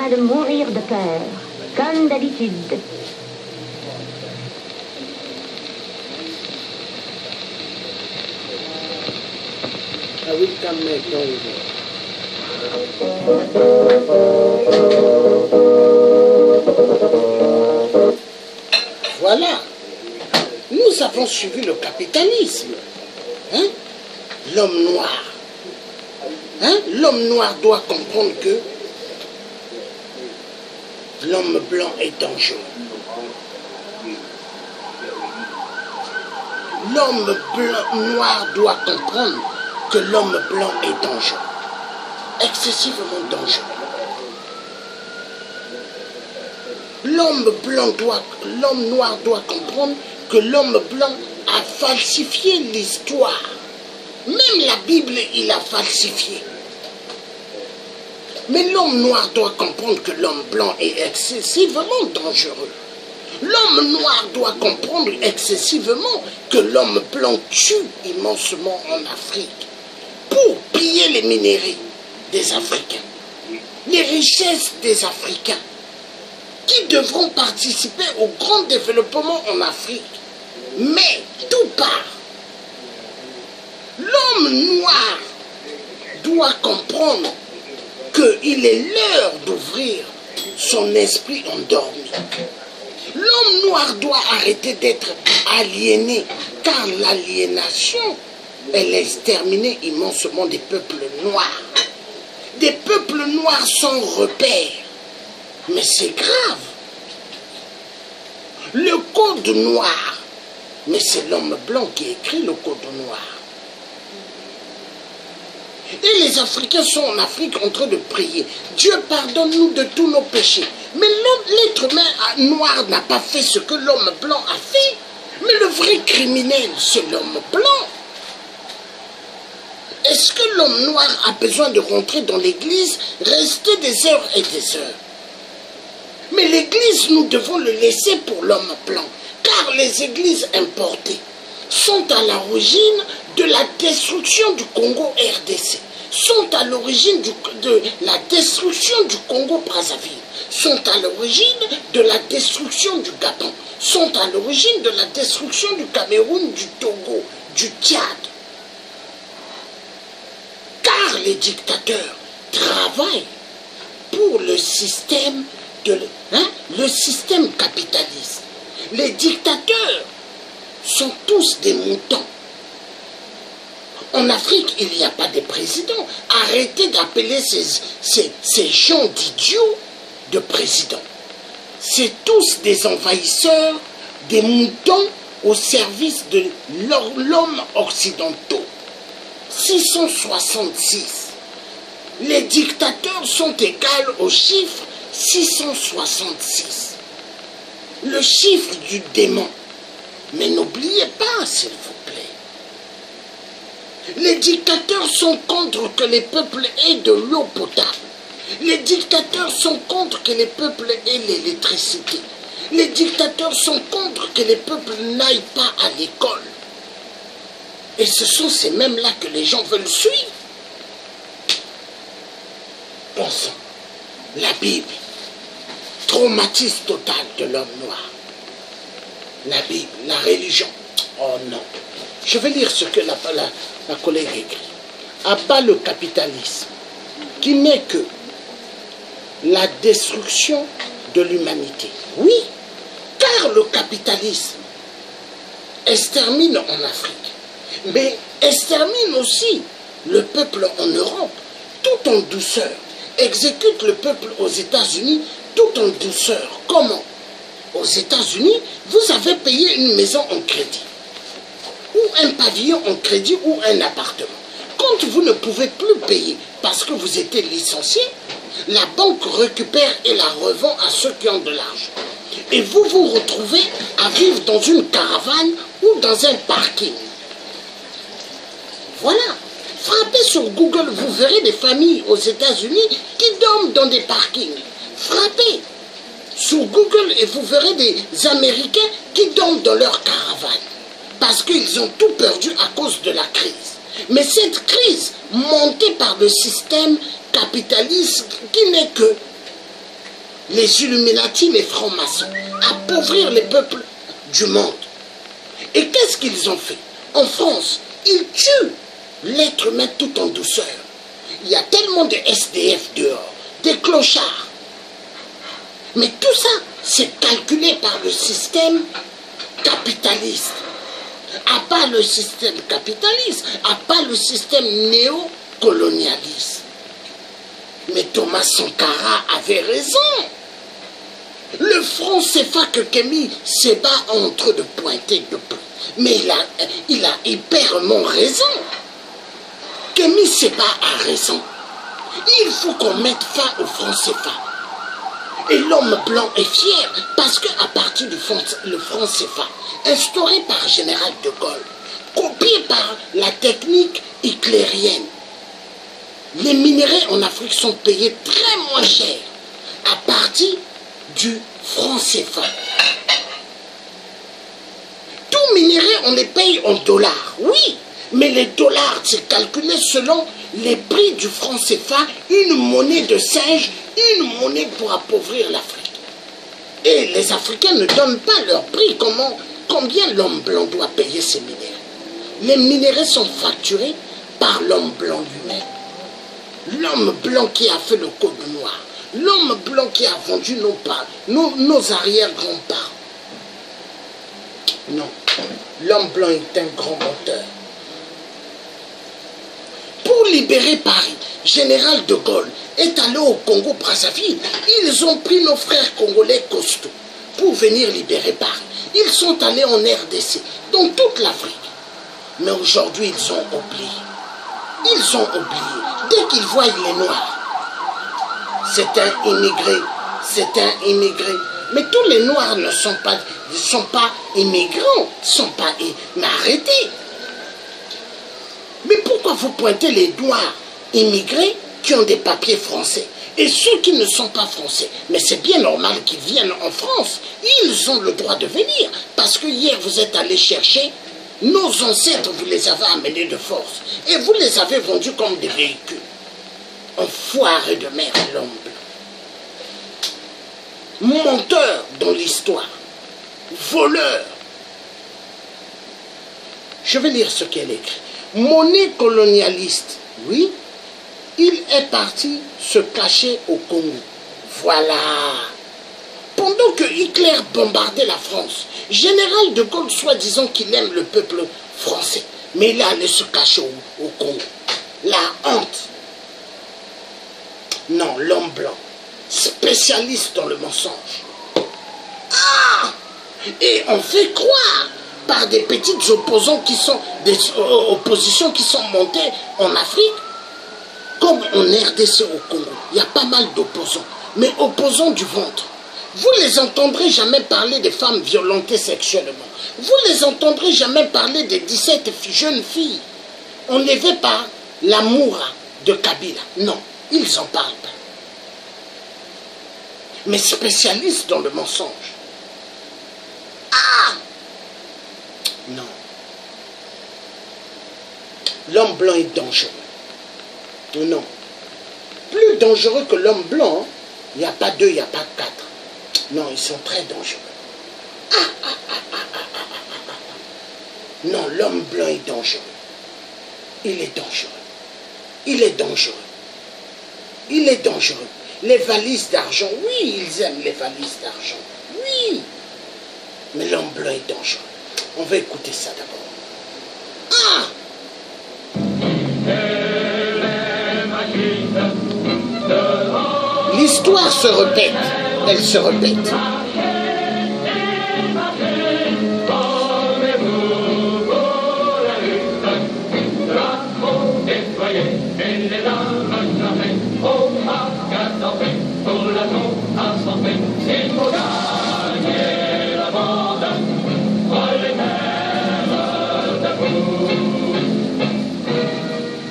train de mourir de peur, comme d'habitude. I will come back, don't worry. Voilà, nous avons suivi le capitalisme. Hein? L'homme noir. Hein? L'homme noir doit comprendre que l'homme blanc est dangereux. L'homme noir doit comprendre que l'homme blanc est dangereux. Excessivement dangereux. L'homme noir doit comprendre que l'homme blanc a falsifié l'histoire. Même la Bible, il a falsifié. Mais l'homme noir doit comprendre que l'homme blanc est excessivement dangereux. L'homme noir doit comprendre excessivement que l'homme blanc tue immensement en Afrique pour piller les minerais des Africains, les richesses des Africains, qui devront participer au grand développement en Afrique. Mais tout part. L'homme noir doit comprendre qu'il est l'heure d'ouvrir son esprit endormi. L'homme noir doit arrêter d'être aliéné, car l'aliénation, elle extermine immensement des peuples noirs. Des peuples noirs sans repère. Mais c'est grave. Le code noir, mais c'est l'homme blanc qui écrit le code noir. Et les Africains sont en Afrique en train de prier. Dieu pardonne-nous de tous nos péchés. Mais l'être humain noir n'a pas fait ce que l'homme blanc a fait. Mais le vrai criminel, c'est l'homme blanc. Est-ce que l'homme noir a besoin de rentrer dans l'église, rester des heures et des heures? Mais l'église, nous devons le laisser pour l'homme blanc. Car les églises importées sont à l'origine de la destruction du Congo RDC, sont à l'origine de la destruction du Congo-Brazzaville, sont à l'origine de la destruction du Gabon, sont à l'origine de la destruction du Cameroun, du Togo, du Tchad. Car les dictateurs travaillent pour le système, le système capitaliste. Les dictateurs sont tous des moutons. En Afrique, il n'y a pas de président. Arrêtez d'appeler ces gens d'idiots de présidents. C'est tous des envahisseurs, des moutons au service de l'homme occidentaux. 666. Les dictateurs sont égaux au chiffre 666. Le chiffre du démon. Mais n'oubliez pas, s'il vous plaît. Les dictateurs sont contre que les peuples aient de l'eau potable. Les dictateurs sont contre que les peuples aient l'électricité. Les dictateurs sont contre que les peuples n'aillent pas à l'école. Et ce sont ces mêmes-là que les gens veulent suivre. Pensons, la Bible, traumatisme total de l'homme noir. La Bible, la religion. Oh non. Je vais lire ce que la collègue écrit. Abat le capitalisme, qui n'est que la destruction de l'humanité. Oui, car le capitalisme extermine en Afrique, mais extermine aussi le peuple en Europe, tout en douceur. Exécute le peuple aux États-Unis, tout en douceur. Comment? Aux États-Unis, vous avez payé une maison en crédit, ou un pavillon en crédit, ou un appartement. Quand vous ne pouvez plus payer parce que vous êtes licencié, la banque récupère et la revend à ceux qui ont de l'argent. Et vous vous retrouvez à vivre dans une caravane ou dans un parking. Voilà. Frappez sur Google, vous verrez des familles aux États-Unis qui dorment dans des parkings. Frappez sur Google et vous verrez des Américains qui dorment dans leur caravane. Parce qu'ils ont tout perdu à cause de la crise. Mais cette crise, montée par le système capitaliste qui n'est que les Illuminati, les francs-maçons, appauvrir les peuples du monde. Et qu'est-ce qu'ils ont fait? En France, ils tuent l'être humain tout en douceur. Il y a tellement de SDF dehors, des clochards. Mais tout ça, c'est calculé par le système capitaliste. À part le système capitaliste, à part le système néocolonialiste. Mais Thomas Sankara avait raison. Le franc CFA que Kémy Séba est en train de pointer depuis. Mais il a hyperment raison. Kémy Séba a raison. Il faut qu'on mette fin au franc CFA. Et l'homme blanc est fier parce qu'à partir du franc CFA, instauré par Général de Gaulle, copié par la technique hitlérienne, les minerais en Afrique sont payés très moins cher à partir du franc CFA. Tout minerai, on les paye en dollars, oui, mais les dollars, c'est calculé selon les prix du franc CFA, une monnaie de singe, une monnaie pour appauvrir l'Afrique. Et les Africains ne donnent pas leur prix. Combien l'homme blanc doit payer ces minéraux? Les minéraux sont facturés par l'homme blanc lui-même. L'homme blanc qui a fait le code noir. L'homme blanc qui a vendu nos arrière-grands-parents. Non, l'homme blanc est un grand menteur. Pour libérer Paris, Général de Gaulle est allé au Congo-Brazzaville. Ils ont pris nos frères congolais costauds pour venir libérer Paris. Ils sont allés en RDC, dans toute l'Afrique. Mais aujourd'hui, ils ont oublié. Ils ont oublié. Dès qu'ils voient les Noirs, c'est un immigré, c'est un immigré. Mais tous les Noirs ne sont pas immigrants, mais arrêtez. Mais pourquoi vous pointez les Noirs immigrés qui ont des papiers français? Et ceux qui ne sont pas français, mais c'est bien normal qu'ils viennent en France. Ils ont le droit de venir. Parce que hier, vous êtes allés chercher nos ancêtres, vous les avez amenés de force. Et vous les avez vendus comme des véhicules. Enfoiré de merde, l'homme blanc. Menteur dans l'histoire. Voleur. Je vais lire ce qu'elle écrit. Monnaie colonialiste, oui. Il est parti se cacher au Congo. Voilà. Pendant que Hitler bombardait la France, Général de Gaulle, soi-disant qu'il aime le peuple français, mais il est allé se cacher au Congo. La honte. Non, l'homme blanc, spécialiste dans le mensonge. Ah! Et on fait croire par des petites opposants qui sont des oppositions qui sont montées en Afrique, comme en RDC au Congo. Il y a pas mal d'opposants, mais opposants du ventre. Vous les entendrez jamais parler des femmes violentées sexuellement. Vous les entendrez jamais parler des 17 jeunes filles enlevées par l'amour de Kabila. Non, ils en parlent pas. Mais spécialistes dans le mensonge. Ah! Non. L'homme blanc est dangereux. Non. Plus dangereux que l'homme blanc, il n'y a pas deux, il n'y a pas quatre. Non, ils sont très dangereux. Non, l'homme blanc est dangereux. Il est dangereux. Il est dangereux. Il est dangereux. Les valises d'argent, oui, ils aiment les valises d'argent. Oui. Mais l'homme blanc est dangereux. On va écouter ça d'abord. Ah! L'histoire se répète. Elle se répète.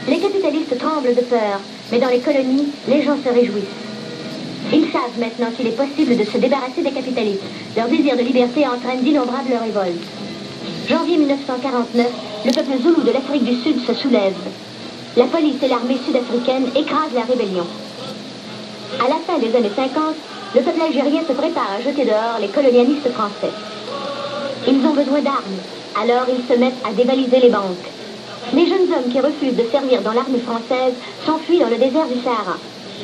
Les capitalistes tremblent de peur, mais dans les colonies, les gens se réjouissent. Ils savent maintenant qu'il est possible de se débarrasser des capitalistes. Leur désir de liberté entraîne d'innombrables révoltes. Janvier 1949, le peuple zoulou de l'Afrique du Sud se soulève. La police et l'armée sud-africaine écrasent la rébellion. À la fin des années 50, le peuple algérien se prépare à jeter dehors les colonialistes français. Ils ont besoin d'armes, alors ils se mettent à dévaliser les banques. Les jeunes hommes qui refusent de servir dans l'armée française s'enfuient dans le désert du Sahara.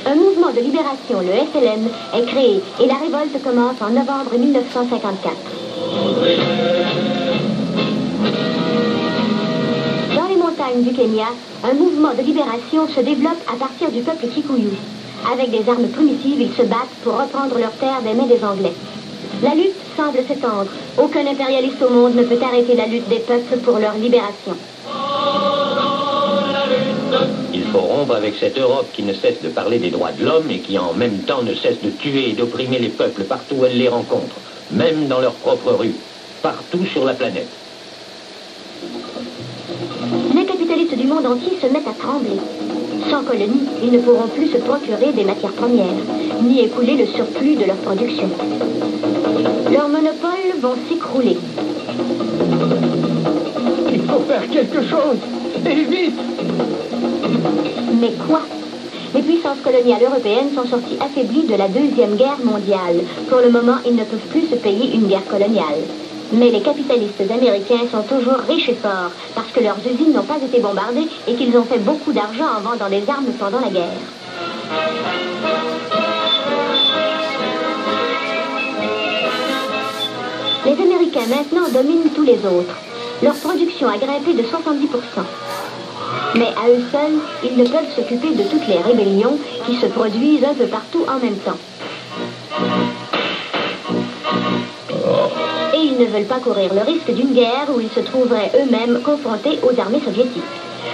Un mouvement de libération, le FLN, est créé et la révolte commence en novembre 1954. Dans les montagnes du Kenya, un mouvement de libération se développe à partir du peuple Kikuyu. Avec des armes primitives, ils se battent pour reprendre leurs terres des mains des Anglais. La lutte semble s'étendre. Aucun impérialiste au monde ne peut arrêter la lutte des peuples pour leur libération. Il faut rompre avec cette Europe qui ne cesse de parler des droits de l'homme et qui en même temps ne cesse de tuer et d'opprimer les peuples partout où elle les rencontre, même dans leurs propres rues, partout sur la planète. Les capitalistes du monde entier se mettent à trembler. Sans colonie, ils ne pourront plus se procurer des matières premières, ni écouler le surplus de leur production. Leurs monopoles vont s'écrouler. Il faut faire quelque chose, et vite! Mais quoi? Les puissances coloniales européennes sont sorties affaiblies de la Deuxième Guerre mondiale. Pour le moment, ils ne peuvent plus se payer une guerre coloniale. Mais les capitalistes américains sont toujours riches et forts parce que leurs usines n'ont pas été bombardées et qu'ils ont fait beaucoup d'argent en vendant des armes pendant la guerre. Les Américains maintenant dominent tous les autres. Leur production a grimpé de 70%. Mais à eux seuls, ils ne peuvent s'occuper de toutes les rébellions qui se produisent un peu partout en même temps. Et ils ne veulent pas courir le risque d'une guerre où ils se trouveraient eux-mêmes confrontés aux armées soviétiques.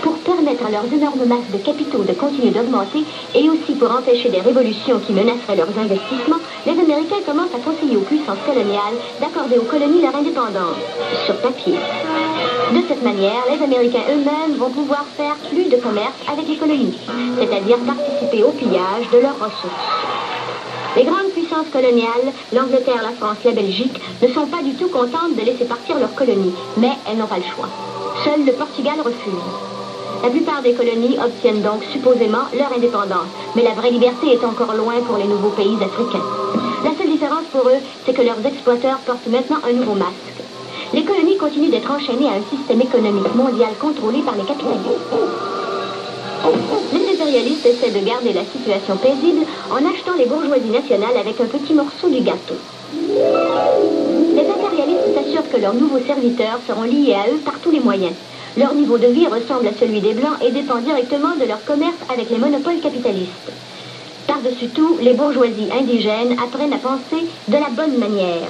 Pour permettre à leurs énormes masses de capitaux de continuer d'augmenter et aussi pour empêcher des révolutions qui menaceraient leurs investissements, les Américains commencent à conseiller aux puissances coloniales d'accorder aux colonies leur indépendance, sur papier. De cette manière, les Américains eux-mêmes vont pouvoir faire plus de commerce avec les colonies, c'est-à-dire participer au pillage de leurs ressources. Les grandes puissances coloniales, l'Angleterre, la France, la Belgique, ne sont pas du tout contentes de laisser partir leurs colonies, mais elles n'ont pas le choix. Seul le Portugal refuse. La plupart des colonies obtiennent donc supposément leur indépendance, mais la vraie liberté est encore loin pour les nouveaux pays africains. La seule différence pour eux, c'est que leurs exploiteurs portent maintenant un nouveau masque. Les colonies continuent d'être enchaînées à un système économique mondial contrôlé par les capitalistes. Les impérialistes essaient de garder la situation paisible en achetant les bourgeoisies nationales avec un petit morceau du gâteau. Les impérialistes s'assurent que leurs nouveaux serviteurs seront liés à eux par tous les moyens. Leur niveau de vie ressemble à celui des Blancs et dépend directement de leur commerce avec les monopoles capitalistes. Par-dessus tout, les bourgeoisies indigènes apprennent à penser de la bonne manière.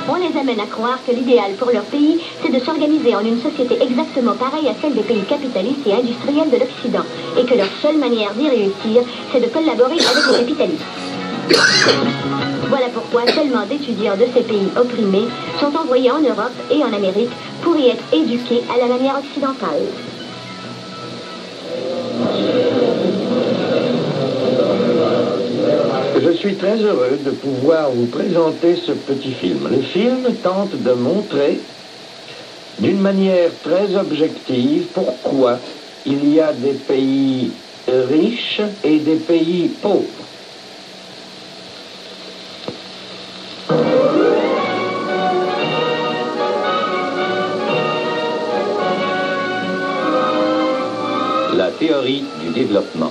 On les amène à croire que l'idéal pour leur pays, c'est de s'organiser en une société exactement pareille à celle des pays capitalistes et industriels de l'Occident, et que leur seule manière d'y réussir, c'est de collaborer avec les capitalistes. Voilà pourquoi seulement d'étudiants de ces pays opprimés sont envoyés en Europe et en Amérique pour y être éduqués à la manière occidentale. Je suis très heureux de pouvoir vous présenter ce petit film. Le film tente de montrer d'une manière très objective pourquoi il y a des pays riches et des pays pauvres. La théorie du développement.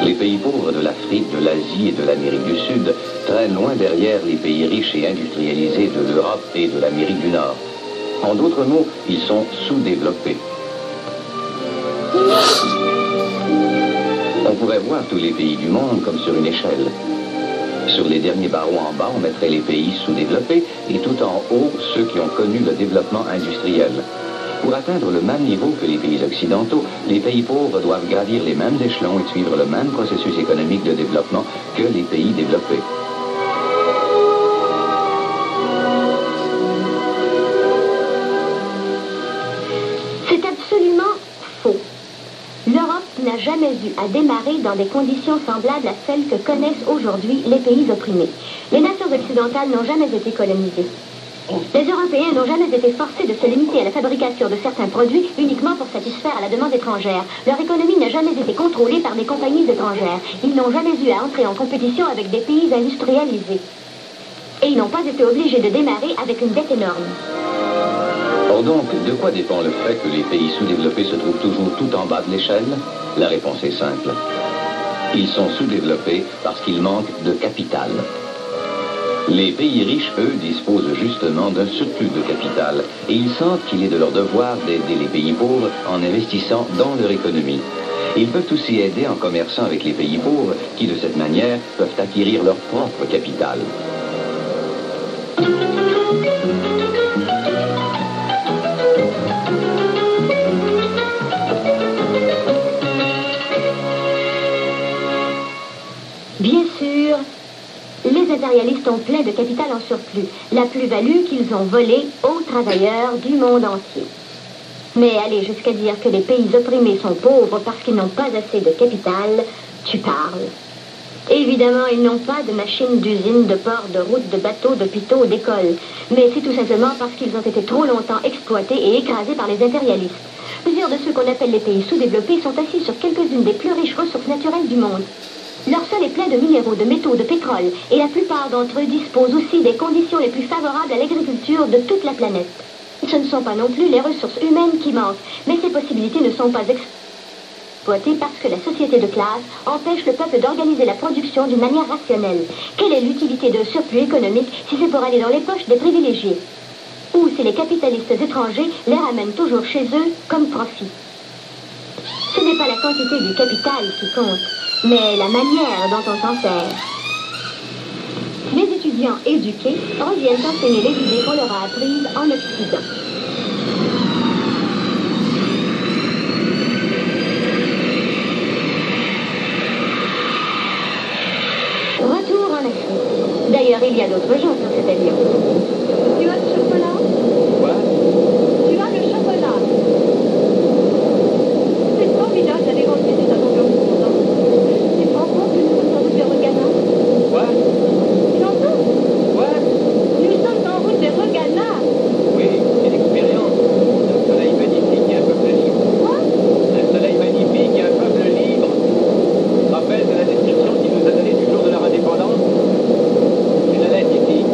Les pays pauvres de l'Afrique, de l'Asie et de l'Amérique du Sud traînent loin derrière les pays riches et industrialisés de l'Europe et de l'Amérique du Nord. En d'autres mots, ils sont sous-développés. On pourrait voir tous les pays du monde comme sur une échelle. Sur les derniers barreaux en bas, on mettrait les pays sous-développés et tout en haut, ceux qui ont connu le développement industriel. Pour atteindre le même niveau que les pays occidentaux, les pays pauvres doivent gravir les mêmes échelons et suivre le même processus économique de développement que les pays développés. C'est absolument faux. L'Europe n'a jamais eu à démarrer dans des conditions semblables à celles que connaissent aujourd'hui les pays opprimés. Les nations occidentales n'ont jamais été colonisées. Les Européens n'ont jamais été forcés de se limiter à la fabrication de certains produits uniquement pour satisfaire à la demande étrangère. Leur économie n'a jamais été contrôlée par des compagnies étrangères. Ils n'ont jamais eu à entrer en compétition avec des pays industrialisés. Et ils n'ont pas été obligés de démarrer avec une dette énorme. Or donc, de quoi dépend le fait que les pays sous-développés se trouvent toujours tout en bas de l'échelle? La réponse est simple. Ils sont sous-développés parce qu'ils manquent de capital. Les pays riches, eux, disposent justement d'un surplus de capital et ils sentent qu'il est de leur devoir d'aider les pays pauvres en investissant dans leur économie. Ils peuvent aussi aider en commerçant avec les pays pauvres qui, de cette manière, peuvent acquérir leur propre capital. Bien sûr, les impérialistes ont plein de capital en surplus, la plus-value qu'ils ont volée aux travailleurs du monde entier. Mais aller jusqu'à dire que les pays opprimés sont pauvres parce qu'ils n'ont pas assez de capital, tu parles. Évidemment, ils n'ont pas de machines, d'usines, de ports, de routes, de bateaux, d'hôpitaux, d'écoles. Mais c'est tout simplement parce qu'ils ont été trop longtemps exploités et écrasés par les impérialistes. Plusieurs de ceux qu'on appelle les pays sous-développés sont assis sur quelques-unes des plus riches ressources naturelles du monde. Leur sol est plein de minéraux, de métaux, de pétrole, et la plupart d'entre eux disposent aussi des conditions les plus favorables à l'agriculture de toute la planète. Ce ne sont pas non plus les ressources humaines qui manquent, mais ces possibilités ne sont pas exploitées parce que la société de classe empêche le peuple d'organiser la production d'une manière rationnelle. Quelle est l'utilité d'un surplus économique si c'est pour aller dans les poches des privilégiés? Ou si les capitalistes étrangers les ramènent toujours chez eux comme profit? Ce n'est pas la quantité du capital qui compte, mais la manière dont on s'en sert. Les étudiants éduqués reviennent enseigner les idées qu'on leur a apprises en Occident. Retour en Afrique. D'ailleurs, il y a d'autres gens sur cet avion. Tu as le chocolat? Quoi? Tu as le chocolat. C'est formidable d'aller rentrer dans un environnement. Tu te rends compte que nous sommes en route vers le Ghana? Quoi? Tu l'entends? Quoi? Nous sommes en route vers le Ghana. Oui, c'est l'expérience. Un soleil magnifique et un peuple libre. Quoi? Un soleil magnifique et un peuple libre. Rappel de la description qu'il nous a donnée du jour de leur indépendance. C'est la lettre ici.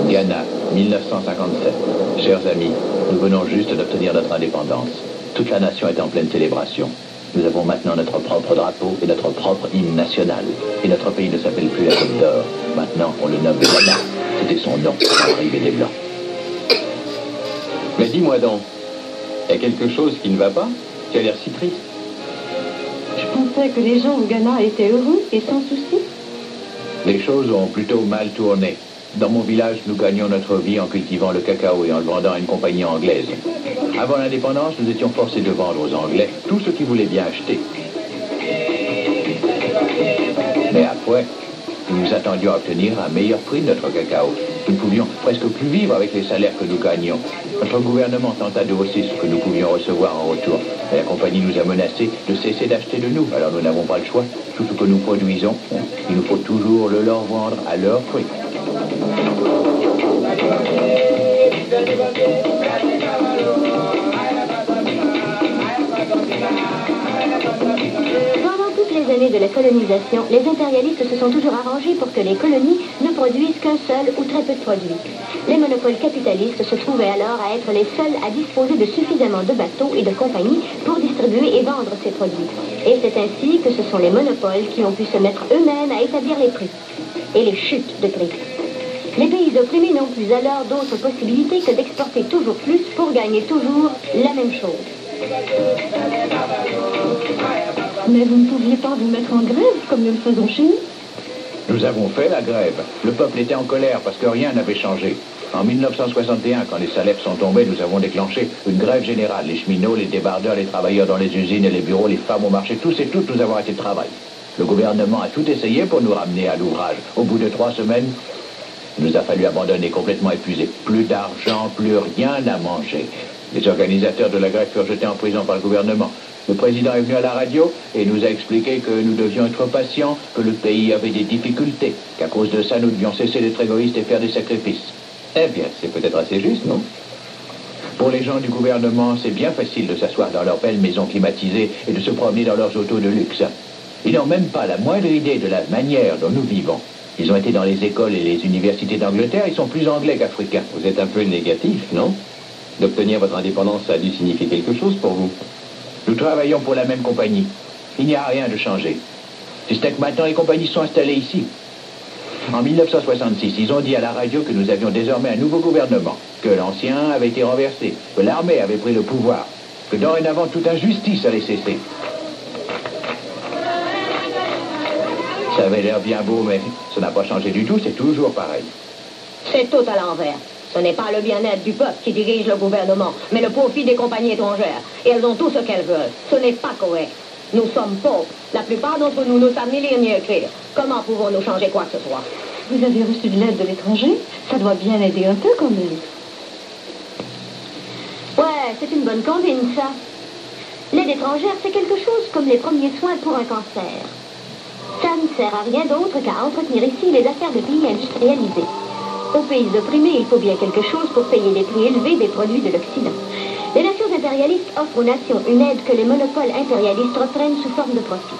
Ghana, 1957. Chers amis, nous venons juste d'obtenir notre indépendance. Toute la nation est en pleine célébration. Nous avons maintenant notre propre drapeau et notre propre hymne national. Et notre pays ne s'appelle plus la Côte d'Or. Maintenant, on le nomme Ghana. C'était son nom à l'arrivée des Blancs. Mais dis-moi donc, il y a quelque chose qui ne va pas? Tu as l'air si triste. Je pensais que les gens au Ghana étaient heureux et sans soucis. Les choses ont plutôt mal tourné. Dans mon village, nous gagnons notre vie en cultivant le cacao et en le vendant à une compagnie anglaise. Avant l'indépendance, nous étions forcés de vendre aux Anglais tout ce qu'ils voulaient bien acheter. Mais après, nous attendions à obtenir un meilleur prix de notre cacao. Nous ne pouvions presque plus vivre avec les salaires que nous gagnions. Notre gouvernement tenta de hausser ce que nous pouvions recevoir en retour. Mais la compagnie nous a menacés de cesser d'acheter de nous. Alors nous n'avons pas le choix. Tout ce que nous produisons, il nous faut toujours le leur vendre à leur prix. Pendant toutes les années de la colonisation, les impérialistes se sont toujours arrangés pour que les colonies ne produisent qu'un seul ou très peu de produits. Les monopoles capitalistes se trouvaient alors à être les seuls à disposer de suffisamment de bateaux et de compagnies pour distribuer et vendre ces produits. Et c'est ainsi que ce sont les monopoles qui ont pu se mettre eux-mêmes à établir les prix et les chutes de prix. Les pays opprimés n'ont plus alors d'autre possibilité que d'exporter toujours plus pour gagner toujours la même chose. Mais vous ne pouviez pas vous mettre en grève comme nous le faisons chez nous? Nous avons fait la grève. Le peuple était en colère parce que rien n'avait changé. En 1961, quand les salaires sont tombés, nous avons déclenché une grève générale. Les cheminots, les débardeurs, les travailleurs dans les usines et les bureaux, les femmes au marché, tous et toutes, nous avons arrêté de travail. Le gouvernement a tout essayé pour nous ramener à l'ouvrage. Au bout de 3 semaines, il nous a fallu abandonner, complètement épuisés. Plus d'argent, plus rien à manger. Les organisateurs de la grève furent jetés en prison par le gouvernement. Le président est venu à la radio et nous a expliqué que nous devions être patients, que le pays avait des difficultés, qu'à cause de ça, nous devions cesser d'être égoïstes et faire des sacrifices. Eh bien, c'est peut-être assez juste, non? Pour les gens du gouvernement, c'est bien facile de s'asseoir dans leur belle maison climatisée et de se promener dans leurs autos de luxe. Ils n'ont même pas la moindre idée de la manière dont nous vivons. Ils ont été dans les écoles et les universités d'Angleterre, ils sont plus anglais qu'africains. Vous êtes un peu négatif, non? D'obtenir votre indépendance, ça a dû signifier quelque chose pour vous. Nous travaillons pour la même compagnie. Il n'y a rien de changé. C'est que maintenant les compagnies sont installées ici. En 1966, ils ont dit à la radio que nous avions désormais un nouveau gouvernement, que l'ancien avait été renversé, que l'armée avait pris le pouvoir, que dorénavant toute injustice allait cesser. Ça avait l'air bien beau, mais ça n'a pas changé du tout, c'est toujours pareil. C'est tout à l'envers. Ce n'est pas le bien-être du peuple qui dirige le gouvernement, mais le profit des compagnies étrangères. Et elles ont tout ce qu'elles veulent. Ce n'est pas correct. Nous sommes pauvres. La plupart d'entre nous ne savent ni lire ni écrire. Comment pouvons-nous changer quoi que ce soit? Vous avez reçu de l'aide de l'étranger? Ça doit bien aider un peu quand même. Ouais, c'est une bonne combine, ça. L'aide étrangère, c'est quelque chose comme les premiers soins pour un cancer. Ça ne sert à rien d'autre qu'à entretenir ici les affaires de pays industrialisés. Aux pays opprimés, il faut bien quelque chose pour payer les prix élevés des produits de l'Occident. Les nations impérialistes offrent aux nations une aide que les monopoles impérialistes reprennent sous forme de profit.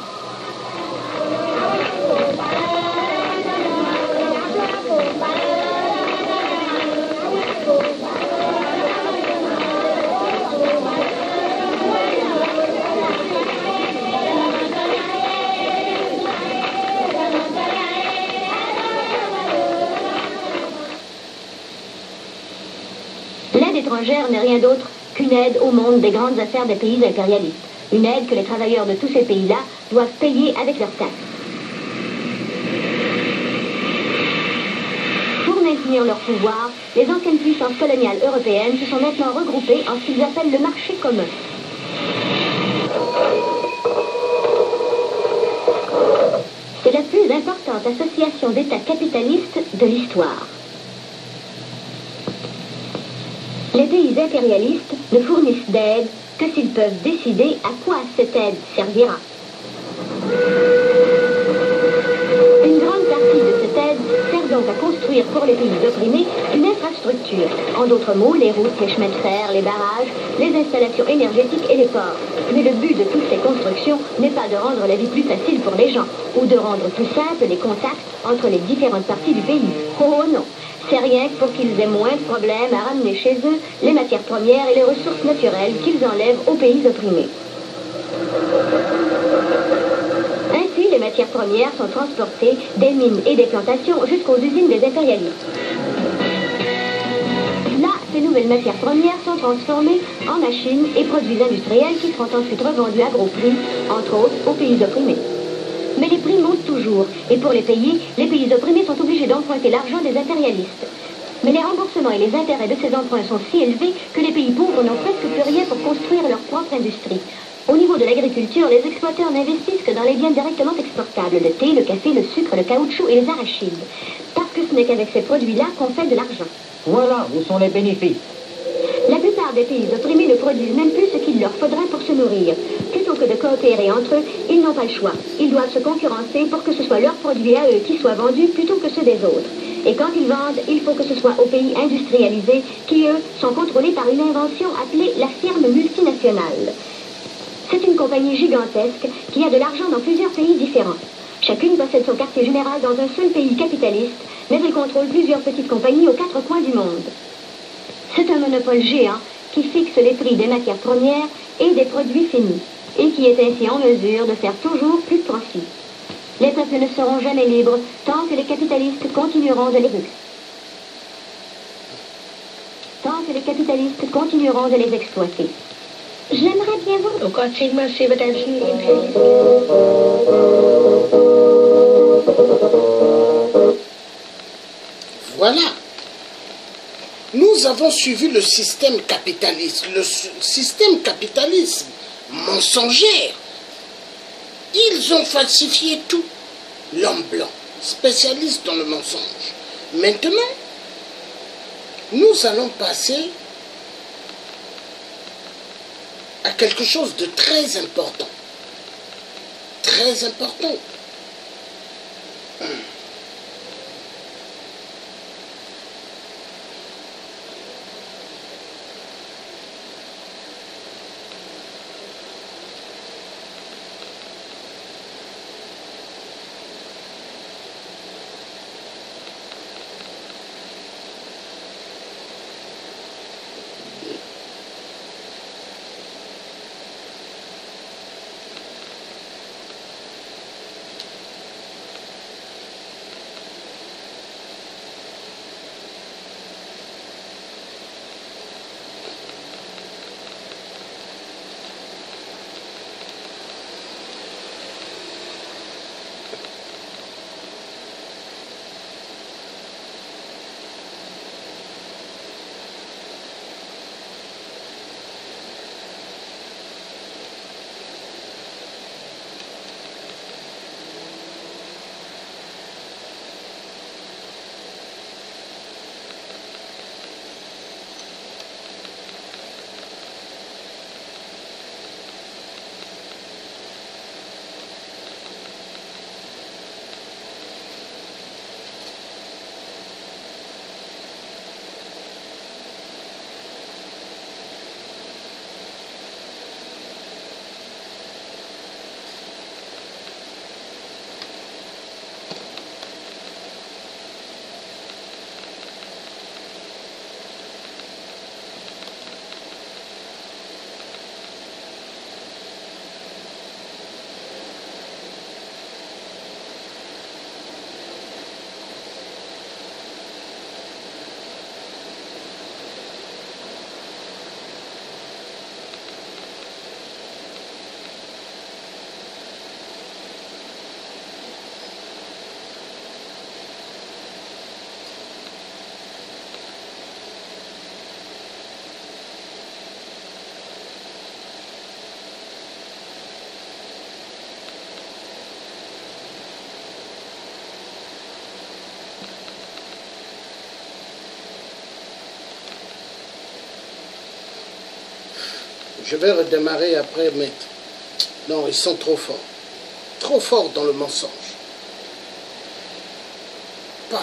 L'aide étrangère n'est rien d'autre qu'une aide au monde des grandes affaires des pays impérialistes. Une aide que les travailleurs de tous ces pays-là doivent payer avec leurs taxes. Pour maintenir leur pouvoir, les anciennes puissances coloniales européennes se sont maintenant regroupées en ce qu'ils appellent le marché commun. C'est la plus importante association d'États capitalistes de l'histoire. Les pays impérialistes ne fournissent d'aide que s'ils peuvent décider à quoi cette aide servira. Une grande partie de cette aide sert donc à construire pour les pays opprimés une infrastructure. En d'autres mots, les routes, les chemins de fer, les barrages, les installations énergétiques et les ports. Mais le but de toutes ces constructions n'est pas de rendre la vie plus facile pour les gens ou de rendre plus simples les contacts entre les différentes parties du pays. Oh non! C'est rien que pour qu'ils aient moins de problèmes à ramener chez eux les matières premières et les ressources naturelles qu'ils enlèvent aux pays opprimés. Ainsi, les matières premières sont transportées des mines et des plantations jusqu'aux usines des impérialistes. Là, ces nouvelles matières premières sont transformées en machines et produits industriels qui seront ensuite revendus à gros prix, entre autres aux pays opprimés. Mais les prix montent toujours, et pour les payer, les pays opprimés sont obligés d'emprunter l'argent des impérialistes. Mais les remboursements et les intérêts de ces emprunts sont si élevés que les pays pauvres n'ont presque plus rien pour construire leur propre industrie. Au niveau de l'agriculture, les exploiteurs n'investissent que dans les biens directement exportables, le thé, le café, le sucre, le caoutchouc et les arachides. Parce que ce n'est qu'avec ces produits-là qu'on fait de l'argent. Voilà, où sont les bénéfices? La plupart des pays opprimés ne produisent même plus ce qu'il leur faudrait pour se nourrir. Plutôt que de coopérer entre eux, ils n'ont pas le choix. Ils doivent se concurrencer pour que ce soit leurs produits à eux qui soient vendus plutôt que ceux des autres. Et quand ils vendent, il faut que ce soit aux pays industrialisés qui, eux, sont contrôlés par une invention appelée la firme multinationale. C'est une compagnie gigantesque qui a de l'argent dans plusieurs pays différents. Chacune possède son quartier général dans un seul pays capitaliste, mais elle contrôle plusieurs petites compagnies aux quatre coins du monde. C'est un monopole géant qui fixe les prix des matières premières et des produits finis, et qui est ainsi en mesure de faire toujours plus de profit. Les peuples ne seront jamais libres tant que les capitalistes continueront de les exploiter. J'aimerais bien voir. Voilà. Nous avons suivi le système capitaliste, système capitalisme mensongère. Ils ont falsifié tout. L'homme blanc, spécialiste dans le mensonge. Maintenant, nous allons passer à quelque chose de très important. Très important. Je vais redémarrer après, mais non, ils sont trop forts. Trop forts dans le mensonge. Pa.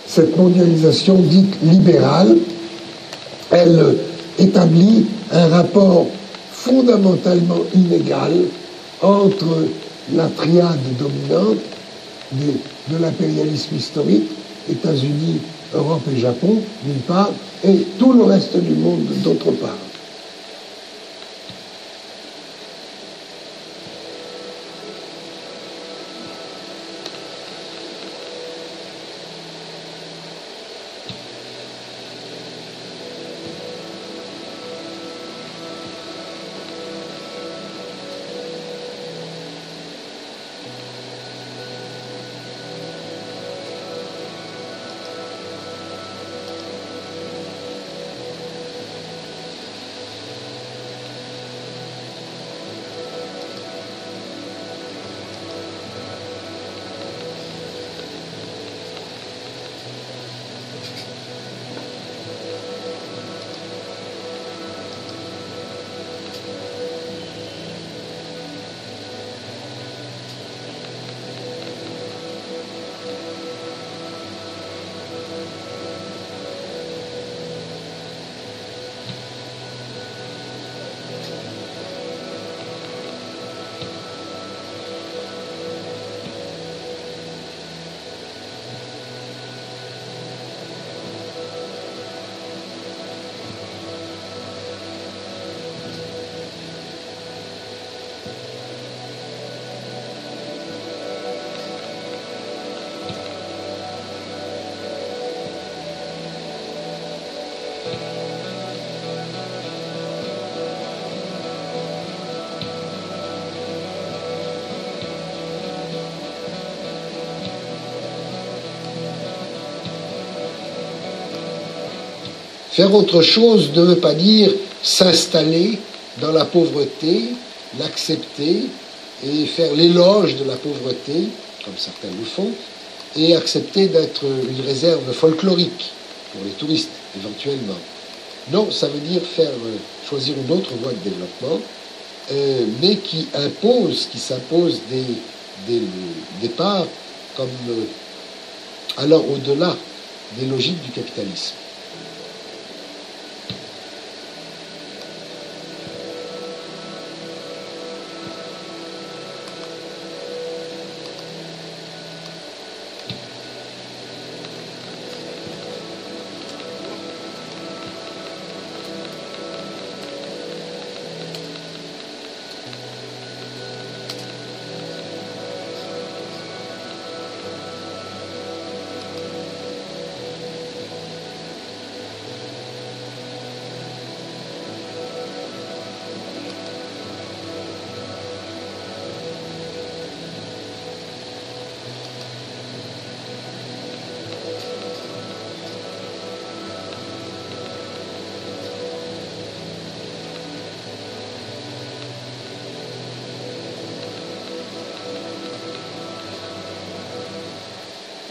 cette mondialisation dite libérale, elle établit un rapport fondamentalement inégal entre la triade dominante de l'impérialisme historique, États-Unis, Europe et Japon, d'une part, et tout le reste du monde, d'autre part. Faire autre chose ne veut pas dire s'installer dans la pauvreté, l'accepter et faire l'éloge de la pauvreté, comme certains le font, et accepter d'être une réserve folklorique pour les touristes, éventuellement. Non, ça veut dire choisir une autre voie de développement, mais qui s'impose des départs comme allant au-delà des logiques du capitalisme.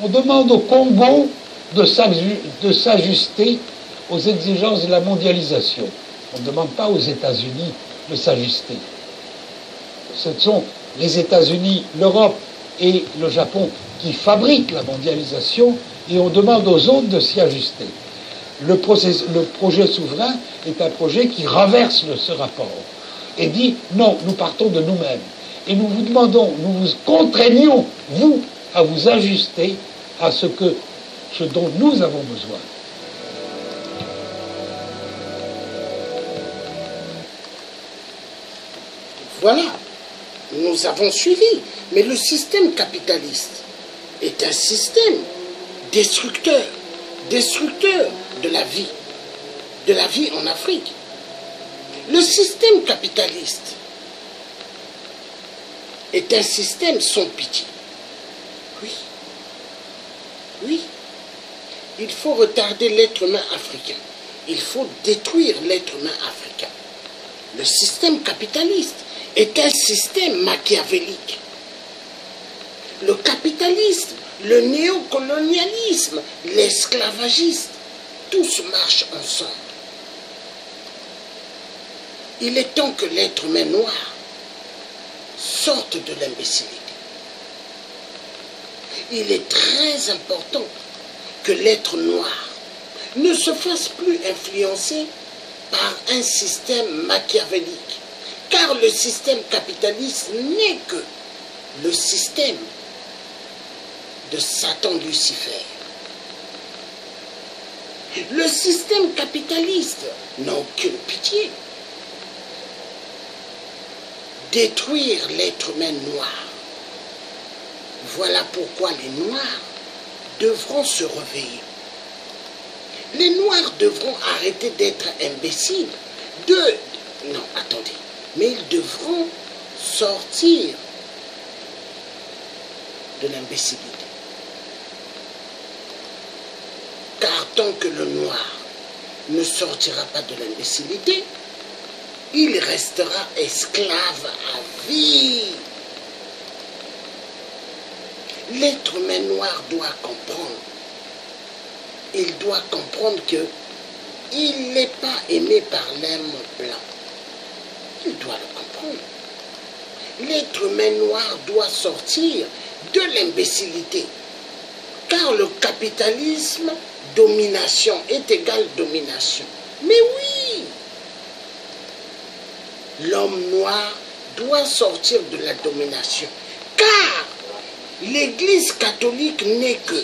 On demande au Congo de s'ajuster aux exigences de la mondialisation. On ne demande pas aux États-Unis de s'ajuster. Ce sont les États-Unis, l'Europe et le Japon qui fabriquent la mondialisation et on demande aux autres de s'y ajuster. Le projet souverain est un projet qui renverse ce rapport et dit non, nous partons de nous-mêmes. Et nous vous demandons, nous vous contraignons, vous, à vous ajuster à ce dont nous avons besoin. Voilà, nous avons suivi. Mais le système capitaliste est un système destructeur de la vie en Afrique. Le système capitaliste est un système sans pitié. Oui, il faut retarder l'être humain africain. Il faut détruire l'être humain africain. Le système capitaliste est un système machiavélique. Le capitalisme, le néocolonialisme, l'esclavagisme, tous marchent ensemble. Il est temps que l'être humain noir sorte de l'imbécilité. Il est très important que l'être noir ne se fasse plus influencer par un système machiavélique, car le système capitaliste n'est que le système de Satan Lucifer. Le système capitaliste n'a aucune pitié. Détruire l'être humain noir. Voilà pourquoi les Noirs devront se réveiller. Les Noirs devront arrêter d'être imbéciles. Non, attendez. Mais ils devront sortir de l'imbécilité. Car tant que le noir ne sortira pas de l'imbécilité, il restera esclave à vie. L'être humain noir doit comprendre. Il doit comprendre qu'il n'est pas aimé par l'homme blanc. Il doit le comprendre. L'être humain noir doit sortir de l'imbécilité. Car le capitalisme, domination est égal domination. Mais oui! L'homme noir doit sortir de la domination. Car l'Église catholique n'est que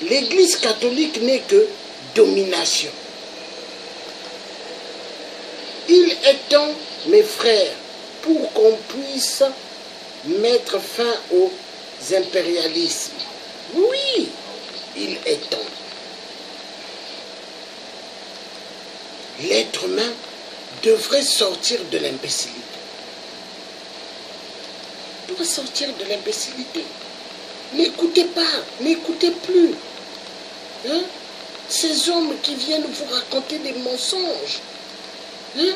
l'Église catholique n'est que domination. Il est temps, mes frères, pour qu'on puisse mettre fin aux impérialismes. Oui, il est temps. L'être humain devrait sortir de l'imbécilité. Il doit sortir de l'imbécilité. N'écoutez pas, n'écoutez plus. Hein? Ces hommes qui viennent vous raconter des mensonges. Hein?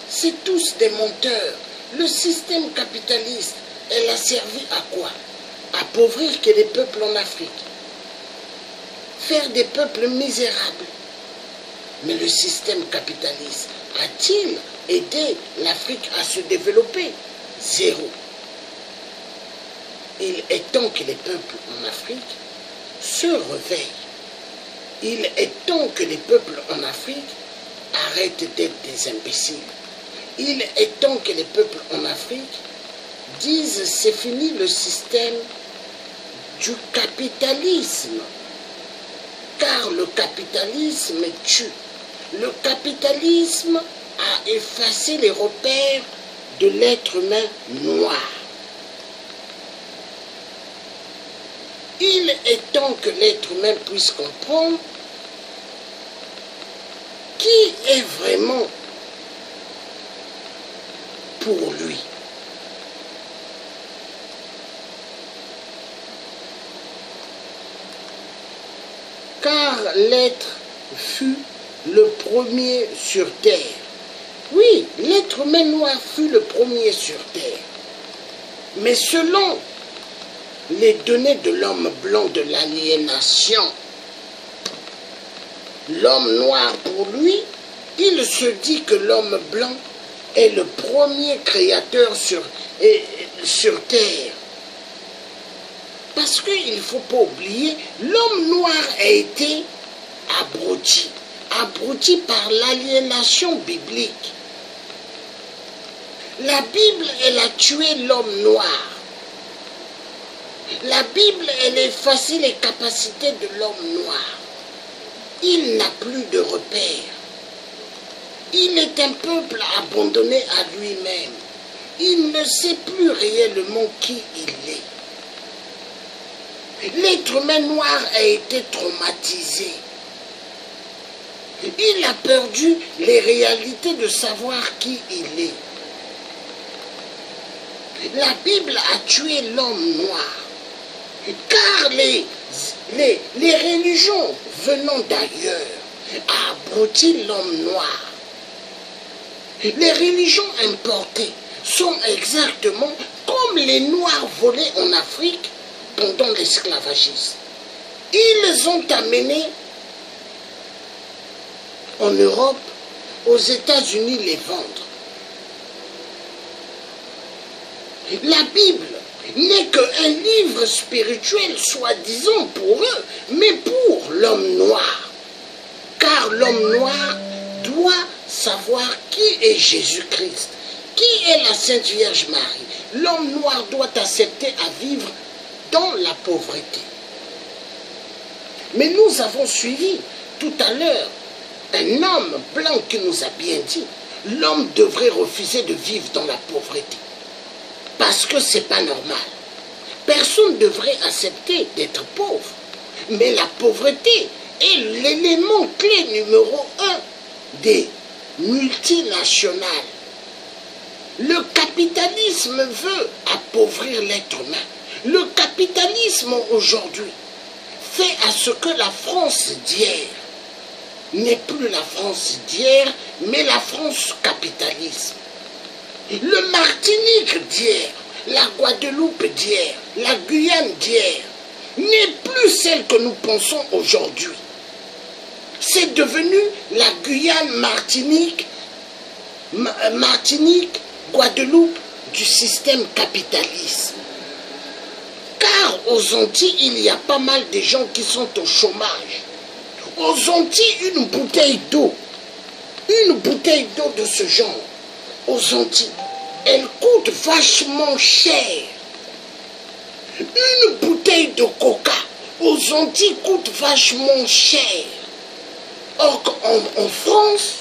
C'est tous des menteurs. Le système capitaliste, elle a servi à quoi? Appauvrir les peuples en Afrique. Faire des peuples misérables. Mais le système capitaliste a-t-il aidé l'Afrique à se développer? Zéro. Il est temps que les peuples en Afrique se réveillent. Il est temps que les peuples en Afrique arrêtent d'être des imbéciles. Il est temps que les peuples en Afrique disent c'est fini le système du capitalisme. Car le capitalisme tue. Le capitalisme a effacé les repères de l'être humain noir. Il est temps que l'être humain puisse comprendre qui est vraiment pour lui. Car l'être fut le premier sur terre. Oui, l'être humain noir fut le premier sur terre. Mais selon les données de l'homme blanc de l'aliénation, l'homme noir pour lui, il se dit que l'homme blanc est le premier créateur sur terre. Parce qu'il ne faut pas oublier, l'homme noir a été abruti par l'aliénation biblique. La Bible, elle a tué l'homme noir. La Bible, elle a effacé les capacités de l'homme noir. Il n'a plus de repères. Il est un peuple abandonné à lui-même. Il ne sait plus réellement qui il est. L'être humain noir a été traumatisé. Il a perdu les réalités de savoir qui il est. La Bible a tué l'homme noir. Car les religions venant d'ailleurs ont abruti l'homme noir. Les religions importées sont exactement comme les Noirs volés en Afrique pendant l'esclavagisme. Ils ont amené en Europe, aux États-Unis les vendre. La Bible, n'est qu'un livre spirituel, soi-disant pour eux, mais pour l'homme noir. Car l'homme noir doit savoir qui est Jésus-Christ, qui est la Sainte Vierge Marie. L'homme noir doit accepter à vivre dans la pauvreté. Mais nous avons suivi tout à l'heure un homme blanc qui nous a bien dit, l'homme devrait refuser de vivre dans la pauvreté. Parce que ce n'est pas normal. Personne ne devrait accepter d'être pauvre. Mais la pauvreté est l'élément clé numéro 1 des multinationales. Le capitalisme veut appauvrir l'être humain. Le capitalisme aujourd'hui fait à ce que la France d'hier n'est plus la France d'hier, mais la France capitaliste. Le Martinique d'hier, la Guadeloupe d'hier, la Guyane d'hier, n'est plus celle que nous pensons aujourd'hui. C'est devenu la Guyane, Martinique, Guadeloupe du système capitaliste. Car aux Antilles, il y a pas mal de gens qui sont au chômage. Aux Antilles, une bouteille d'eau de ce genre, aux Antilles, elle coûte vachement cher. Une bouteille de coca aux Antilles coûte vachement cher. Or en France,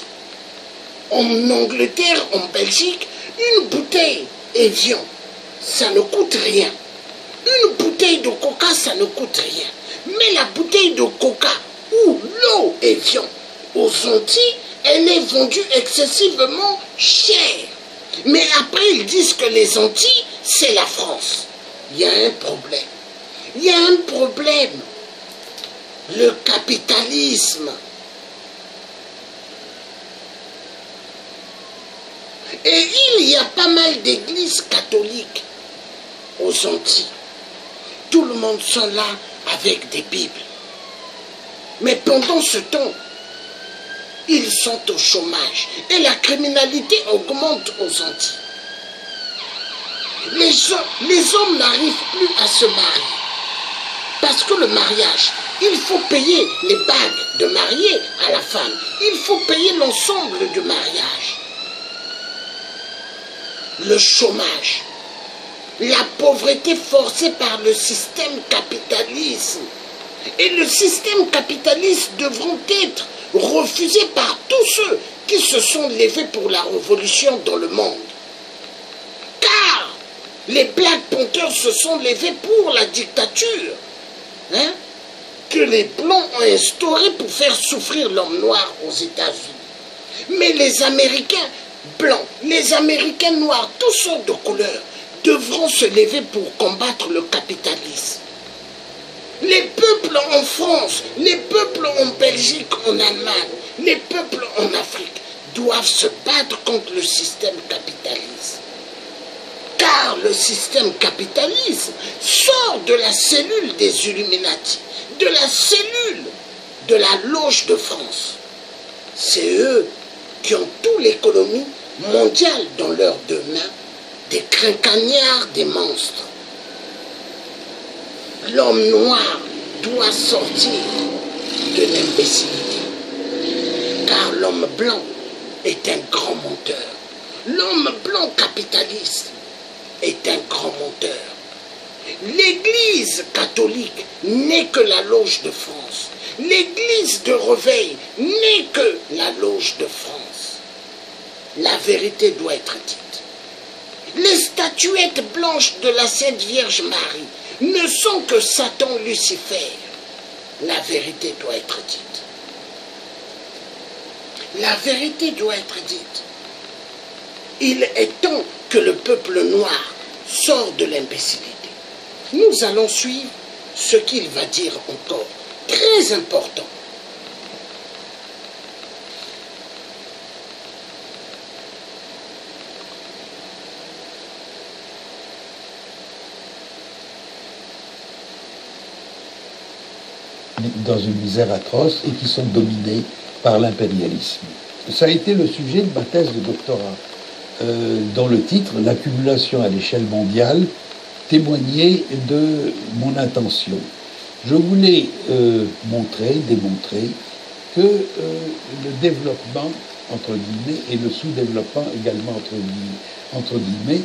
en Angleterre, en Belgique, une bouteille Evian, ça ne coûte rien. Une bouteille de coca, ça ne coûte rien. Mais la bouteille de coca ou l'eau Evian aux Antilles, elle est vendue excessivement chère. Mais après, ils disent que les Antilles, c'est la France. Il y a un problème. Il y a un problème. Le capitalisme. Et il y a pas mal d'églises catholiques aux Antilles. Tout le monde sont là avec des Bibles. Mais pendant ce temps, ils sont au chômage. Et la criminalité augmente aux Antilles. Les hommes n'arrivent plus à se marier. Parce que le mariage, il faut payer les bagues de mariée à la femme. Il faut payer l'ensemble du mariage. Le chômage. La pauvreté forcée par le système capitaliste. Et le système capitaliste devront être refusés par tous ceux qui se sont levés pour la révolution dans le monde. Car les Black Panthers se sont levés pour la dictature que les Blancs ont instaurée pour faire souffrir l'homme noir aux États-Unis. Mais les Américains blancs, les Américains noirs, toutes sortes de couleurs, devront se lever pour combattre le capitalisme. Les peuples en France, les peuples en Belgique, en Allemagne, les peuples en Afrique doivent se battre contre le système capitaliste. Car le système capitaliste sort de la cellule des Illuminati, de la cellule de la Loge de France. C'est eux qui ont toute l'économie mondiale dans leurs deux mains, des quincagnards, des monstres. L'homme noir doit sortir de l'imbécilité, car l'homme blanc est un grand menteur. L'homme blanc capitaliste est un grand menteur. L'Église catholique n'est que la Loge de France. L'Église de Réveil n'est que la Loge de France. La vérité doit être dite. Les statuettes blanches de la Sainte Vierge Marie ne sont que Satan Lucifer. La vérité doit être dite. La vérité doit être dite. Il est temps que le peuple noir sorte de l'imbécilité. Nous allons suivre ce qu'il va dire encore. Très important. Dans une misère atroce et qui sont dominés par l'impérialisme. Ça a été le sujet de ma thèse de doctorat, dont le titre, l'accumulation à l'échelle mondiale, témoigner de mon intention. Je voulais démontrer que le développement, entre guillemets, et le sous-développement également, entre guillemets,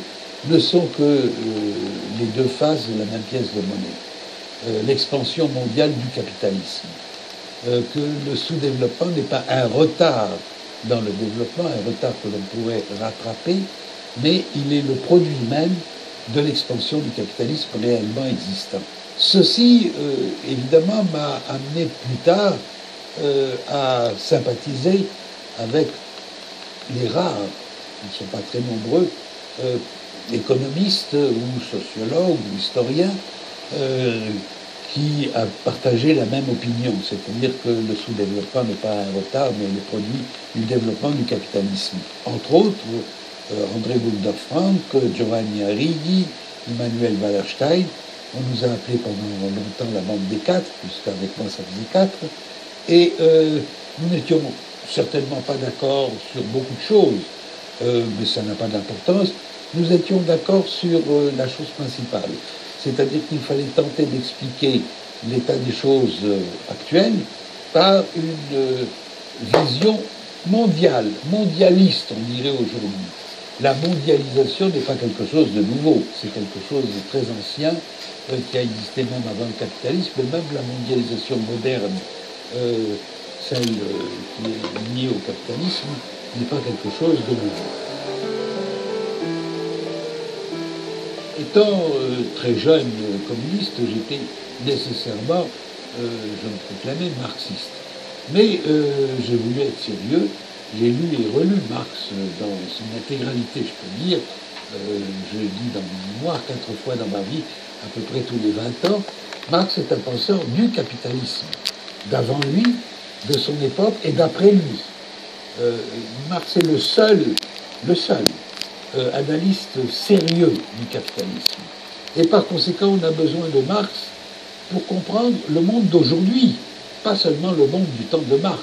ne sont que les deux faces de la même pièce de monnaie. L'expansion mondiale du capitalisme. Que le sous-développement n'est pas un retard dans le développement, un retard que l'on pourrait rattraper, mais il est le produit même de l'expansion du capitalisme réellement existant. Ceci, évidemment, m'a amené plus tard à sympathiser avec les rares, ils ne sont pas très nombreux, économistes ou sociologues ou historiens qui a partagé la même opinion, c'est-à-dire que le sous-développement n'est pas un retard, mais le produit du développement du capitalisme. Entre autres, André Gunder Frank, Giovanni Arrighi, Immanuel Wallerstein, on nous a appelés pendant longtemps la bande des quatre, puisqu'avec moi ça faisait quatre, et nous n'étions certainement pas d'accord sur beaucoup de choses, mais ça n'a pas d'importance. Nous étions d'accord sur la chose principale. C'est-à-dire qu'il fallait tenter d'expliquer l'état des choses actuelles par une vision mondiale, mondialiste, on dirait aujourd'hui. La mondialisation n'est pas quelque chose de nouveau, c'est quelque chose de très ancien qui a existé même avant le capitalisme, mais même la mondialisation moderne, celle qui est liée au capitalisme, n'est pas quelque chose de nouveau. Étant très jeune communiste, j'étais nécessairement, je me proclamais marxiste. Mais j'ai voulu être sérieux, j'ai lu et relu Marx dans son intégralité, je peux dire. Je lis dans mon mémoire 4 fois dans ma vie, à peu près tous les 20 ans. Marx est un penseur du capitalisme, d'avant lui, de son époque et d'après lui. Marx est le seul analyste sérieux du capitalisme. Et par conséquent, on a besoin de Marx pour comprendre le monde d'aujourd'hui, pas seulement le monde du temps de Marx.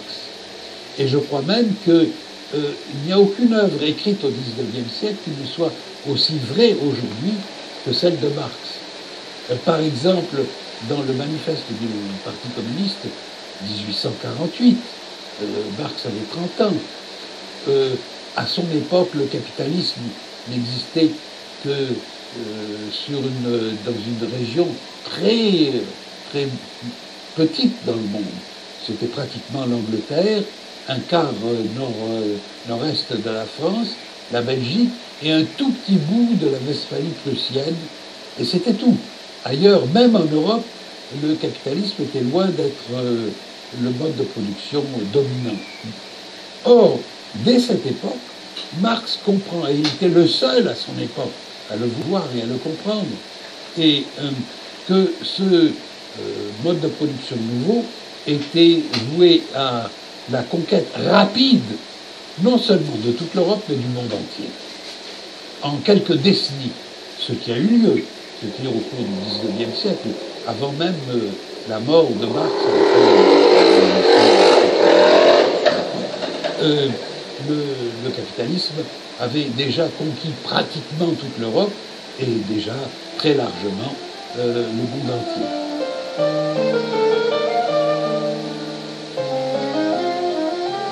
Et je crois même qu'il n'y a aucune œuvre écrite au XIXe siècle qui ne soit aussi vraie aujourd'hui que celle de Marx. Par exemple, dans le manifeste du Parti communiste, 1848, Marx avait 30 ans. À son époque, le capitalisme n'existait que dans une région très, très petite dans le monde. C'était pratiquement l'Angleterre, un quart nord-est de la France, la Belgique et un tout petit bout de la Westphalie prussienne, et c'était tout. Ailleurs, même en Europe, le capitalisme était loin d'être le mode de production dominant. Or, dès cette époque, Marx comprend, et il était le seul à son époque à le voir et à le comprendre, et que ce mode de production nouveau était voué à la conquête rapide, non seulement de toute l'Europe, mais du monde entier. En quelques décennies, ce qui a eu lieu, c'est-à-dire au cours du XIXe siècle, avant même la mort de Marx, le capitalisme avait déjà conquis pratiquement toute l'Europe et déjà très largement le monde entier.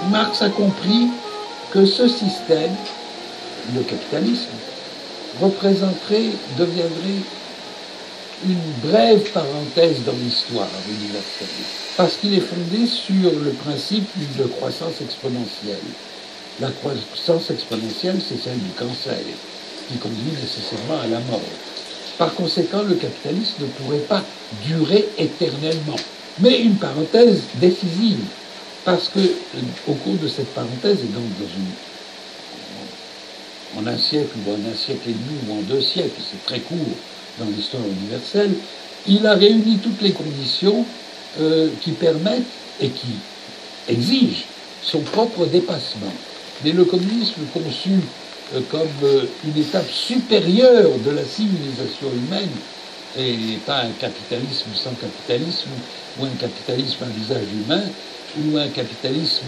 Marx a compris que ce système, le capitalisme, deviendrait une brève parenthèse dans l'histoire universelle, parce qu'il est fondé sur le principe de croissance exponentielle. La croissance exponentielle, c'est celle du cancer, qui conduit nécessairement à la mort. Par conséquent, le capitalisme ne pourrait pas durer éternellement, mais une parenthèse décisive, parce que au cours de cette parenthèse, et donc en un siècle ou en un siècle et demi ou en 2 siècles, c'est très court dans l'histoire universelle, il a réuni toutes les conditions qui permettent et qui exigent son propre dépassement. Mais le communisme conçu comme une étape supérieure de la civilisation humaine, et pas un capitalisme sans capitalisme, ou un capitalisme à visage humain, ou un capitalisme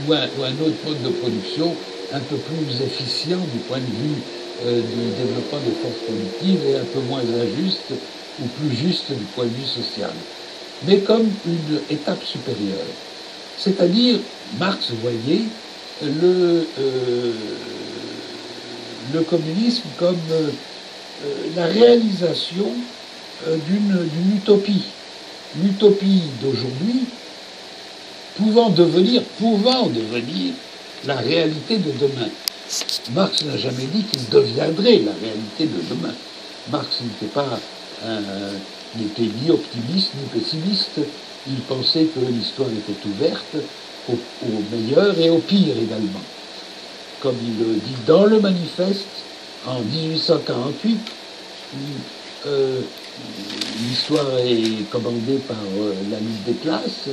ou un autre mode de production un peu plus efficient du point de vue du développement des forces productives et un peu moins injuste ou plus juste du point de vue social, mais comme une étape supérieure. C'est-à-dire, Marx voyait le communisme comme la réalisation d'une utopie. L'utopie d'aujourd'hui pouvant devenir la réalité de demain. Marx n'a jamais dit qu'il deviendrait la réalité de demain. Marx n'était ni optimiste ni pessimiste. Il pensait que l'histoire était ouverte au meilleur et au pire également. Comme il le dit dans le manifeste en 1848, l'histoire est commandée par la lutte des classes,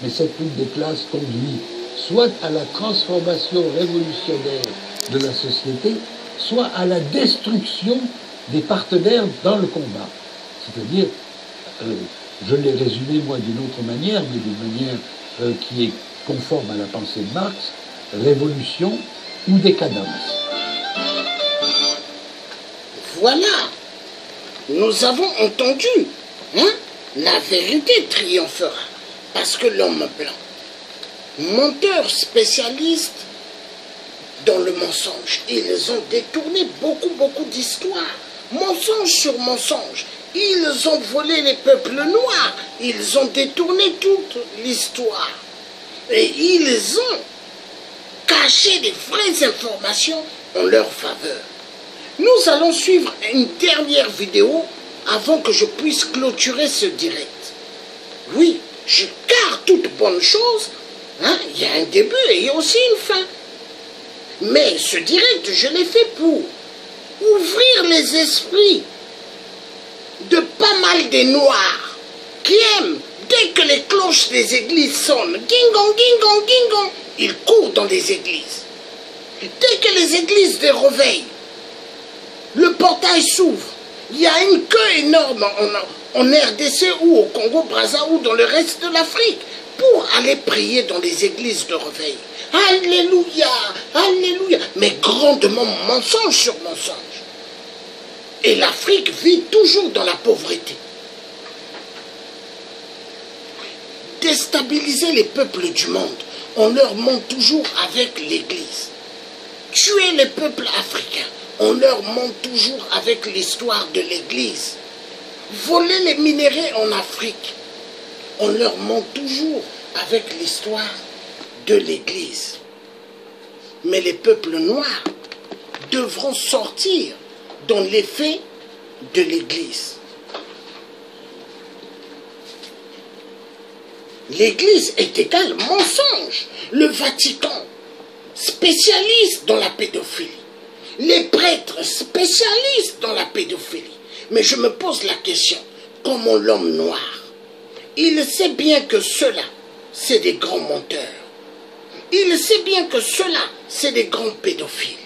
mais cette lutte des classes conduit soit à la transformation révolutionnaire de la société, soit à la destruction des partenaires dans le combat. C'est-à-dire, je l'ai résumé moi d'une autre manière, mais d'une manière qui est conforme à la pensée de Marx, révolution ou décadence. Voilà, nous avons entendu, hein? La vérité triomphera, parce que l'homme blanc, menteur spécialiste dans le mensonge, ils ont détourné beaucoup d'histoires, mensonge sur mensonge. Ils ont volé les peuples noirs, ils ont détourné toute l'histoire. Et ils ont caché des vraies informations en leur faveur. Nous allons suivre une dernière vidéo avant que je puisse clôturer ce direct. Oui, car toute bonne chose, hein, il y a un début et il y a aussi une fin. Mais ce direct, je l'ai fait pour ouvrir les esprits de pas mal des Noirs qui aiment, dès que les cloches des églises sonnent, guingong, guingong, guingong, ils courent dans les églises. Dès que les églises les réveillent, le portail s'ouvre. Il y a une queue énorme en RDC ou au Congo-Brazza ou dans le reste de l'Afrique pour aller prier dans les églises de réveil. Alléluia, alléluia. Mais grandement mensonge sur mensonge. Et l'Afrique vit toujours dans la pauvreté. Déstabiliser les peuples du monde, on leur ment toujours avec l'Église. Tuer les peuples africains, on leur ment toujours avec l'histoire de l'Église. Voler les minéraux en Afrique, on leur ment toujours avec l'histoire de l'Église. Mais les peuples noirs devront sortir dans l'effet de l'Église. L'Église est égale mensonge. Le Vatican, spécialiste dans la pédophilie. Les prêtres, spécialistes dans la pédophilie. Mais je me pose la question, comment l'homme noir, il sait bien que ceux-là, c'est des grands menteurs. Il sait bien que ceux-là, c'est des grands pédophiles.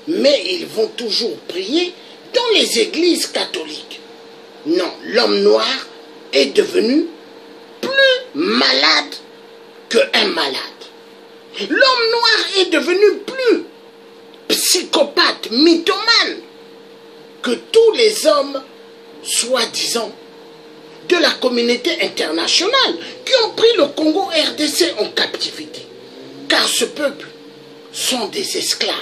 Mais ils vont toujours prier dans les églises catholiques. Non, l'homme noir est devenu plus malade qu'un malade. L'homme noir est devenu plus psychopathe, mythomane que tous les hommes, soi-disant, de la communauté internationale qui ont pris le Congo RDC en captivité. Car ce peuple sont des esclaves.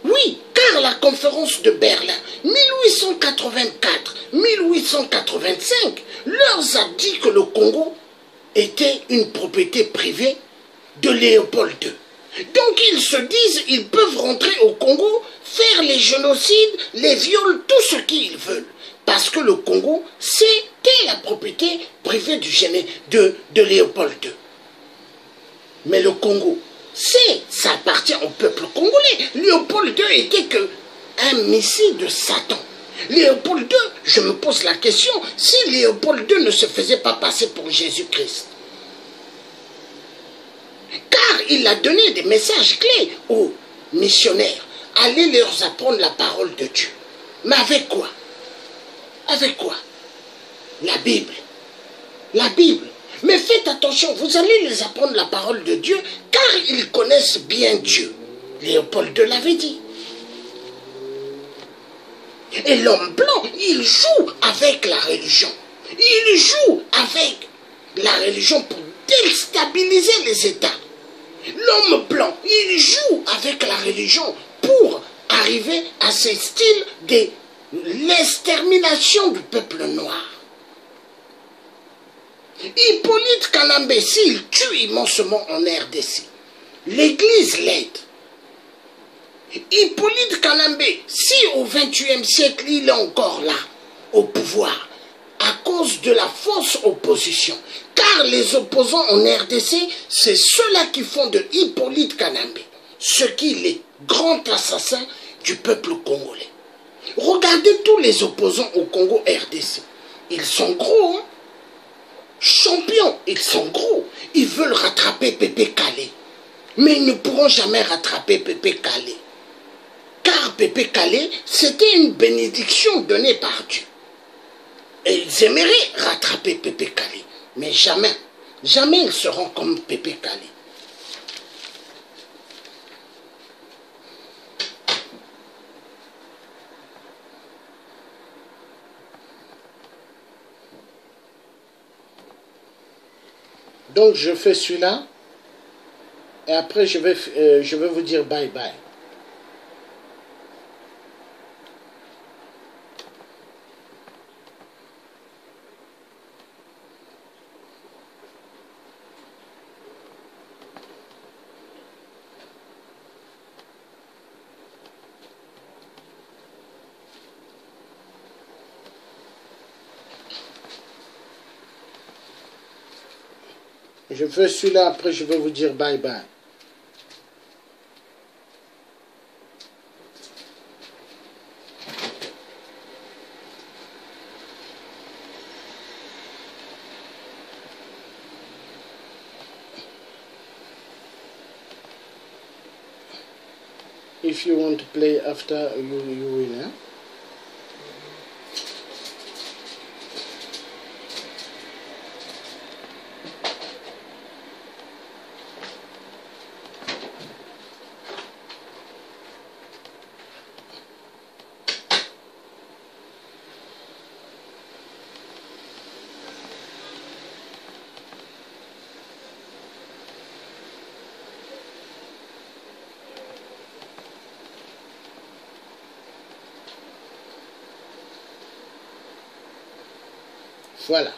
Oui, car la conférence de Berlin, 1884-1885, leur a dit que le Congo était une propriété privée de Léopold II. Donc ils se disent, ils peuvent rentrer au Congo, faire les génocides, les viols, tout ce qu'ils veulent. Parce que le Congo, c'était la propriété privée de Léopold II. Mais le Congo, ça appartient au peuple congolais. Léopold II était qu'un missile de Satan. Léopold II, je me pose la question, si Léopold II ne se faisait pas passer pour Jésus-Christ. Car il a donné des messages clés aux missionnaires. Allez leur apprendre la parole de Dieu. Mais avec quoi? Avec quoi? La Bible. La Bible. Mais faites attention, vous allez les apprendre la parole de Dieu, car ils connaissent bien Dieu. Léopold II l'avait dit. Et l'homme blanc, il joue avec la religion. Il joue avec la religion pour déstabiliser les États. L'homme blanc, il joue avec la religion pour arriver à ce style de l'extermination du peuple noir. Hippolyte Kanambe, s'il tue immensement en RDC, l'Église l'aide. Hippolyte Kanambe, si au XXIe siècle il est encore là, au pouvoir, à cause de la fausse opposition, car les opposants en RDC, c'est ceux-là qui font de Hippolyte Kanambe ce qu'il est, grand assassin du peuple congolais. Regardez tous les opposants au Congo RDC. Ils sont gros, hein? Champions, ils sont gros. Ils veulent rattraper Pépé Kalé. Mais ils ne pourront jamais rattraper Pépé Kalé. Car Pépé Kalé, c'était une bénédiction donnée par Dieu. Et ils aimeraient rattraper Pépé Kalé. Mais jamais, jamais ils seront comme Pépé Kalé. Donc je fais celui-là et après je vais vous dire bye bye. Je fais celui-là, après je vais vous dire bye bye. If you want to play after, you win, hein? Voilà.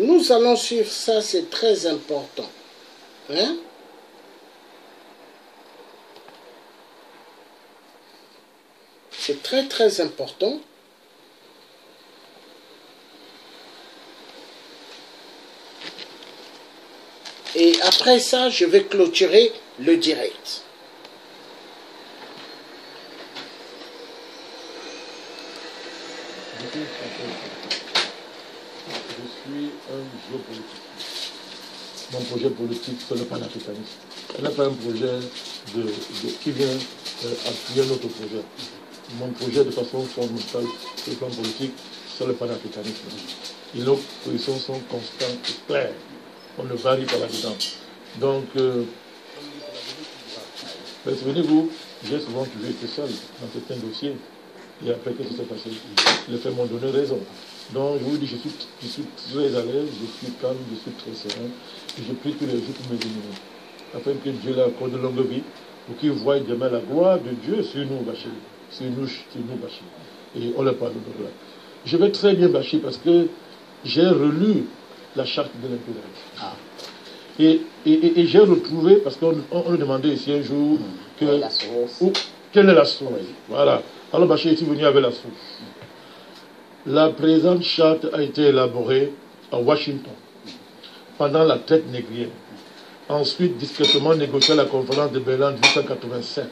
Nous allons suivre ça, c'est très important. Hein? C'est très très important. Et après ça, je vais clôturer le direct. Mon projet politique, c'est le panafricanisme. Ce n'est pas un projet qui vient appuyer notre projet. Mon projet, de façon fondamentale, sur le plan politique, c'est le panafricanisme. Et nos positions sont constantes et claires. On ne varie pas là-dedans. Donc, souvenez-vous, j'ai souvent toujours été seul dans certains dossiers. Et après, qu'est-ce qui s'est passé? Les faits m'ont donné raison. Donc, je vous dis, je suis très à l'aise, je suis calme, je suis très serein. Et je prie tous les jours pour mes ennemis. Afin que Dieu leur accorde de longue vie, pour qu'ils voient demain la gloire de Dieu sur nous, Bachir. Sur nous, Bachir. Et on leur parle de gloire. Je vais très bien, Bachir, parce que j'ai relu la charte de l'impérialisme. Ah. Et j'ai retrouvé, parce qu'on nous demandait ici un jour quelle est la source. Oui. Voilà. Alors Bachir est venu avec la source. La présente charte a été élaborée à Washington pendant la traite négrière. Ensuite, discrètement négociée à la conférence de Berlin en 1885.